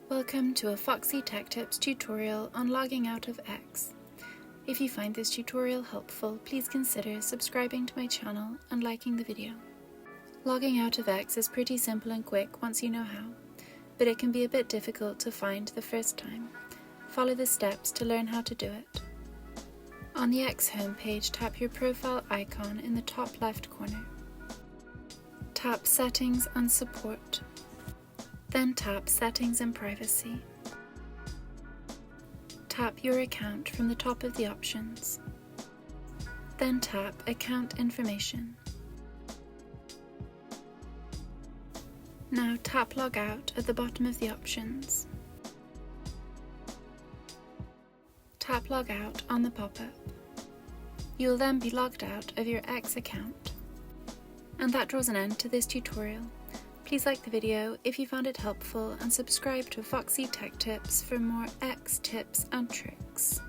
Welcome to a Foxy Tech Tips tutorial on logging out of X. If you find this tutorial helpful, please consider subscribing to my channel and liking the video. Logging out of X is pretty simple and quick once you know how, but it can be a bit difficult to find the first time. Follow the steps to learn how to do it. On the X homepage, tap your profile icon in the top left corner. Tap Settings and Support. Then tap Settings and Privacy. Tap Your Account from the top of the options. Then tap Account Information. Now tap Log Out at the bottom of the options. Tap Log Out on the pop-up. You will then be logged out of your X account. And that draws an end to this tutorial. Please like the video if you found it helpful and subscribe to Foxy Tech Tips for more X tips and tricks.